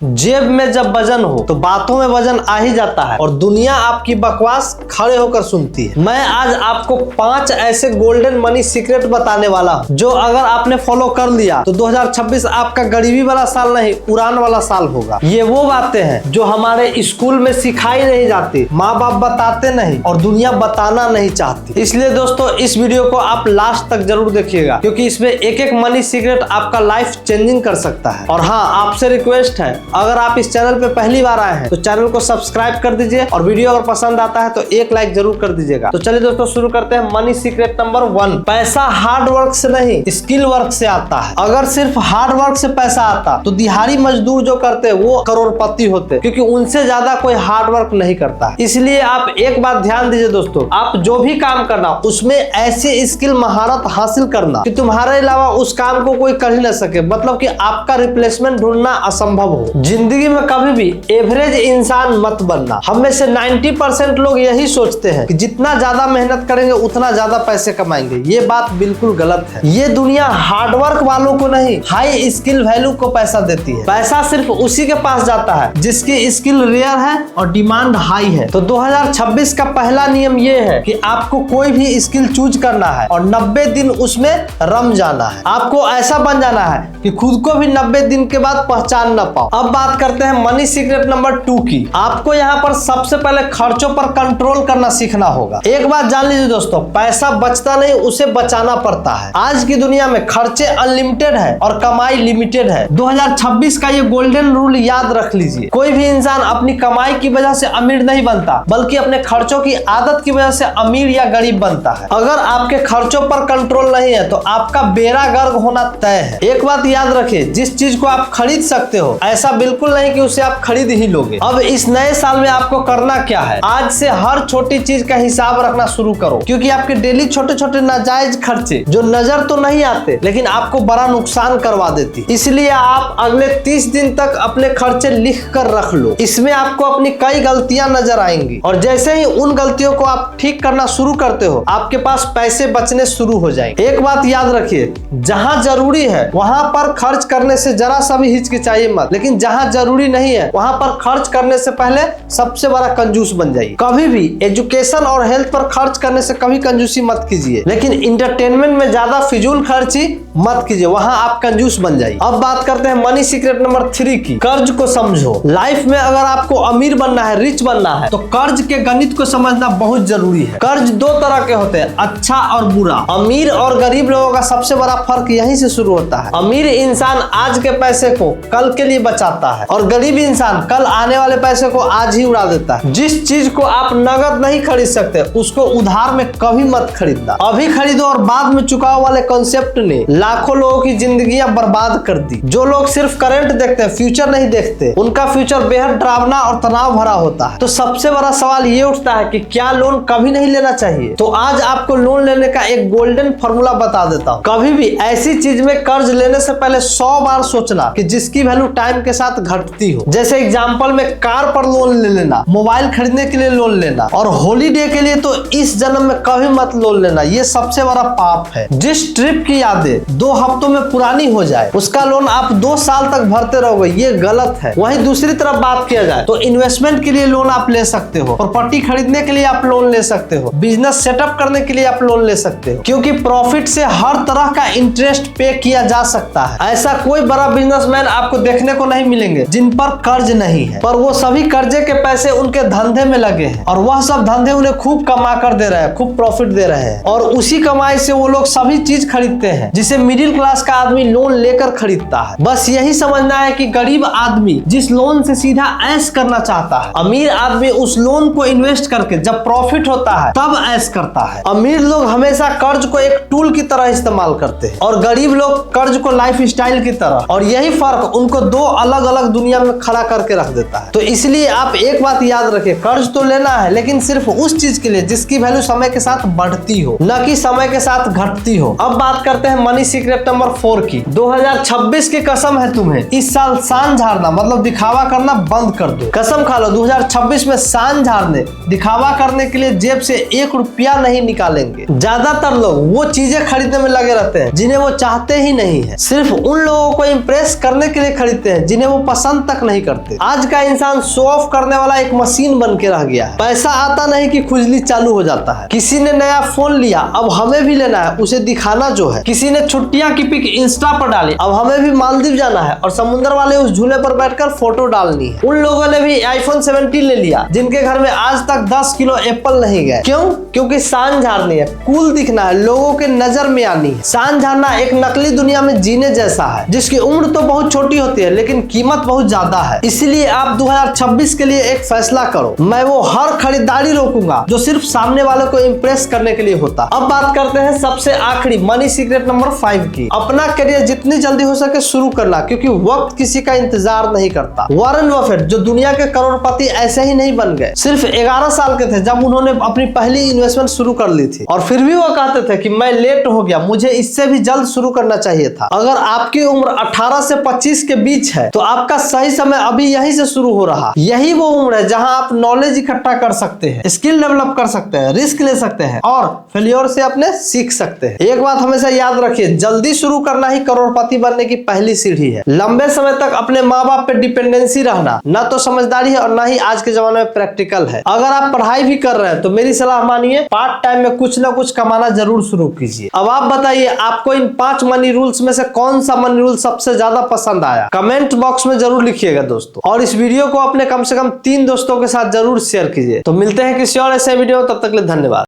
जेब में जब वजन हो तो बातों में वजन आ ही जाता है और दुनिया आपकी बकवास खड़े होकर सुनती है। मैं आज आपको 5 ऐसे गोल्डन मनी सीक्रेट बताने वाला हूं जो अगर आपने फॉलो कर लिया तो 2026 आपका गरीबी वाला साल नहीं, उड़ान वाला साल होगा। ये वो बातें हैं जो हमारे स्कूल में सिखाई नहीं जाती, माँ बाप बताते नहीं और दुनिया बताना नहीं चाहती। इसलिए दोस्तों इस वीडियो को आप लास्ट तक जरूर देखिएगा, क्योंकि इसमें एक एक मनी सीक्रेट आपका लाइफ चेंजिंग कर सकता है। और हाँ, आपसे रिक्वेस्ट है, अगर आप इस चैनल पे पहली बार आए हैं तो चैनल को सब्सक्राइब कर दीजिए और वीडियो अगर पसंद आता है तो एक लाइक जरूर कर दीजिएगा। तो चलिए दोस्तों शुरू करते हैं। मनी सीक्रेट नंबर 1, पैसा हार्ड वर्क से नहीं स्किल वर्क से आता है। अगर सिर्फ हार्ड वर्क से पैसा आता तो दिहाड़ी मजदूर जो करते हैं वो करोड़पति होते, क्योंकि उनसे ज्यादा कोई हार्ड वर्क नहीं करता। इसलिए आप एक बात ध्यान दीजिए दोस्तों, आप जो भी काम करना उसमें ऐसी स्किल महारत हासिल करना कि तुम्हारे अलावा उस काम को कोई कर ही ना सके, मतलब कि आपका रिप्लेसमेंट ढूंढना असंभव हो। जिंदगी में कभी भी एवरेज इंसान मत बनना। हम में से 90% लोग यही सोचते हैं कि जितना ज्यादा मेहनत करेंगे उतना ज्यादा पैसे कमाएंगे। ये बात बिल्कुल गलत है। ये दुनिया हार्डवर्क वालों को नहीं, हाई स्किल वैल्यू को पैसा देती है। पैसा सिर्फ उसी के पास जाता है जिसकी स्किल रेयर है और डिमांड हाई है। तो 2026 का पहला नियम ये है कि आपको कोई भी स्किल चूज करना है और 90 दिन उसमें रम जाना है। आपको ऐसा बन जाना है कि खुद को भी 90 दिन के बाद पहचान ना पाओ। अब बात करते हैं मनी सीक्रेट नंबर 2 की। आपको यहाँ पर सबसे पहले खर्चों पर कंट्रोल करना सीखना होगा। एक बात जान लीजिए दोस्तों, पैसा बचता नहीं, उसे बचाना पड़ता है। आज की दुनिया में खर्चे अनलिमिटेड है और कमाई लिमिटेड है। 2026 का ये गोल्डन रूल याद रख लीजिए। कोई भी इंसान अपनी कमाई की वजह से अमीर नहीं बनता, बल्कि अपने खर्चों की आदत की वजह से अमीर या गरीब बनता है। अगर आपके खर्चों पर कंट्रोल नहीं है तो आपका बेड़ा गर्क होना तय है। एक बात याद रखिए, जिस चीज को आप खरीद सकते हो ऐसा बिल्कुल नहीं कि उसे आप खरीद ही लोगे। अब इस नए साल में आपको करना क्या है, आज से हर छोटी चीज का हिसाब रखना शुरू करो, क्योंकि आपके डेली छोटे छोटे नाजायज खर्चे जो नजर तो नहीं आते लेकिन आपको बड़ा नुकसान करवा देती। इसलिए आप अगले 30 दिन तक अपने खर्चे लिख कर रख लो। इसमें आपको अपनी कई गलतियां नजर आएंगी और जैसे ही उन गलतियों को आप ठीक करना शुरू करते हो आपके पास पैसे बचने शुरू हो जाएंगे। एक बात याद रखिए, जहां जरूरी है वहां पर खर्च करने से जरा सा भी हिचकिचाइए मत, लेकिन जहां जरूरी नहीं है वहां पर खर्च करने से पहले सबसे बड़ा कंजूस बन जाइए। कभी भी एजुकेशन और हेल्थ पर खर्च करने से कभी कंजूसी मत कीजिए, लेकिन इंटरटेनमेंट में ज्यादा फिजूल खर्ची मत कीजिए, वहां आप कंजूस बन जाइए। अब बात करते हैं मनी सीक्रेट नंबर 3 की। कर्ज को समझो। लाइफ में अगर आपको अमीर बनना है, रिच बनना है, तो कर्ज के गणित को समझना बहुत जरूरी है। कर्ज 2 तरह के होते हैं, अच्छा और बुरा। अमीर और गरीब लोगों का सबसे बड़ा फर्क यहीं से शुरू होता है। अमीर इंसान आज के पैसे को कल के लिए बचाता है और गरीब इंसान कल आने वाले पैसे को आज ही उड़ा देता है। जिस चीज को आप नगद नहीं खरीद सकते उसको उधार में कभी मत खरीदना। अभी खरीदो और बाद में चुकाओ वाले कॉन्सेप्ट ने लाखों लोगों की जिंदगियां बर्बाद कर दी। जो लोग सिर्फ करंट देखते हैं, फ्यूचर नहीं देखते, उनका फ्यूचर बेहद डरावना और तनाव भरा होता है। तो सबसे बड़ा सवाल ये उठता है कि क्या लोन कभी नहीं लेना चाहिए? तो आज आपको लोन लेने का एक गोल्डन फॉर्मूला बता देता हूँ। कभी भी ऐसी चीज में कर्ज लेने से पहले 100 बार सोचना कि जिसकी वैल्यू टाइम के साथ घटती हो। जैसे एग्जांपल में कार पर लोन ले लेना, मोबाइल खरीदने के लिए लोन लेना और हॉलीडे के लिए तो इस जन्म में कभी मत लोन लेना। ये सबसे बड़ा पाप है। जिस ट्रिप की यादें 2 हफ्तों में पुरानी हो जाए उसका लोन आप 2 साल तक भरते रहोगे, ये गलत है। वहीं दूसरी तरफ बात किया जाए तो इन्वेस्टमेंट के लिए लोन आप ले सकते हो, प्रॉपर्टी खरीदने के लिए आप लोन ले सकते हो, बिजनेस सेटअप करने के लिए आप लोन ले सकते हो, क्योंकि प्रॉफिट से हर तरह का इंटरेस्ट पे किया जा सकता है। ऐसा कोई बड़ा बिजनेसमैन आपको देखने को नहीं मिलेंगे जिन पर कर्ज नहीं है, पर वो सभी कर्जे के पैसे उनके धंधे में लगे हैं और वह सब धंधे उन्हें खूब कमा कर दे रहे हैं, खूब प्रॉफिट दे रहे हैं और उसी कमाई से वो लोग सभी चीज खरीदते हैं जिसे मिडिल क्लास का आदमी लोन लेकर खरीदता है। बस यही समझना है कि गरीब आदमी जिस लोन से सीधा ऐश करना चाहता है, अमीर आदमी उस लोन को इन्वेस्ट करके जब प्रॉफिट होता है तब ऐश करता है। अमीर लोग हमेशा कर्ज को एक टूल की तरह इस्तेमाल करते हैं और गरीब लोग कर्ज को लाइफ स्टाइल की तरह, और यही फर्क उनको 2 अलग अलग दुनिया में खड़ा करके रख देता है। तो इसलिए आप एक बात याद रखिए, कर्ज तो लेना है लेकिन सिर्फ उस चीज के लिए जिसकी वैल्यू समय के साथ बढ़ती हो, न कि समय के साथ घटती हो। अब बात करते हैं मनी सीक्रेट नंबर 4 की। 2026 की कसम है तुम्हें, इस साल शान झाड़ना मतलब दिखावा करना बंद कर दो। कसम खा लो 2026 में शान झाड़ने, दिखावा करने के लिए जेब से 1 रुपया नहीं निकालेंगे। ज्यादातर लोग वो चीजें खरीदने में लगे रहते हैं जिन्हें वो चाहते ही नहीं है, सिर्फ उन लोगों को इम्प्रेस करने के लिए खरीदते हैं जिन्हें वो पसंद तक नहीं करते। आज का इंसान शो ऑफ करने वाला एक मशीन बन के रह गया है। पैसा आता नहीं कि खुजली चालू हो जाता है। किसी ने नया फोन लिया, अब हमें भी लेना है, उसे दिखाना जो है। किसी ने छुट्टियां की पिक इंस्टा पर डाली, अब हमें भी मालदीव जाना है और समुद्र वाले उस झूले पर बैठकर फोटो डालनी है। उन लोगों ने भी आईफोन 17 ले लिया जिनके घर में आज तक 10 किलो एप्पल नहीं गए। क्यों? क्योंकि शान झाड़नी है, कूल दिखना है, लोगों के नजर में आनी है। शान झाड़ना एक नकली दुनिया में जीने जैसा है जिसकी उम्र तो बहुत छोटी होती है लेकिन कीमत बहुत ज्यादा है। इसलिए आप 2026 के लिए एक फैसला करो, मैं वो हर खरीदारी रोकूंगा जो सिर्फ सामने वाले को इम्प्रेस करने के लिए होता। अब बात करते हैं सबसे आखिरी मनी सीक्रेट नंबर 5 की। अपना करियर जितनी जल्दी हो सके शुरू करना, क्योंकि वक्त किसी का इंतजार नहीं करता। वॉरेन बफेट जो दुनिया के करोड़पति ऐसे ही नहीं बन गए। सिर्फ 11 साल के थे जब उन्होंने अपनी पहली इन्वेस्टमेंट शुरू कर ली थी और फिर भी वो कहते थे कि मैं लेट हो गया, मुझे इससे भी जल्द शुरू करना चाहिए था। अगर आपकी उम्र 18 से 25 के बीच है तो आपका सही समय अभी यहीं से शुरू हो रहा। यही वो उम्र है जहां आप नॉलेज इकट्ठा कर सकते हैं, स्किल डेवलप कर सकते हैं, रिस्क ले सकते हैं और फेलियर से अपने सीख सकते हैं। एक बात हमेशा याद रखिए, जल्दी शुरू करना ही करोड़पति बनने की पहली सीढ़ी है। लंबे समय तक अपने माँ बाप पे डिपेंडेंसी रहना ना तो समझदारी है और ना ही आज के जमाने में प्रैक्टिकल है। अगर आप पढ़ाई भी कर रहे हैं तो मेरी सलाह मानिए, पार्ट टाइम में कुछ ना कुछ कमाना जरूर शुरू कीजिए। अब आप बताइए आपको इन 5 मनी रूल्स में से कौन सा मनी रूल सबसे ज्यादा पसंद आया? कमेंट बॉक्स में जरूर लिखिएगा दोस्तों, और इस वीडियो को अपने कम से कम 3 दोस्तों के साथ जरूर शेयर कीजिए। तो मिलते हैं किसी और ऐसे वीडियो, तब तक के लिए धन्यवाद।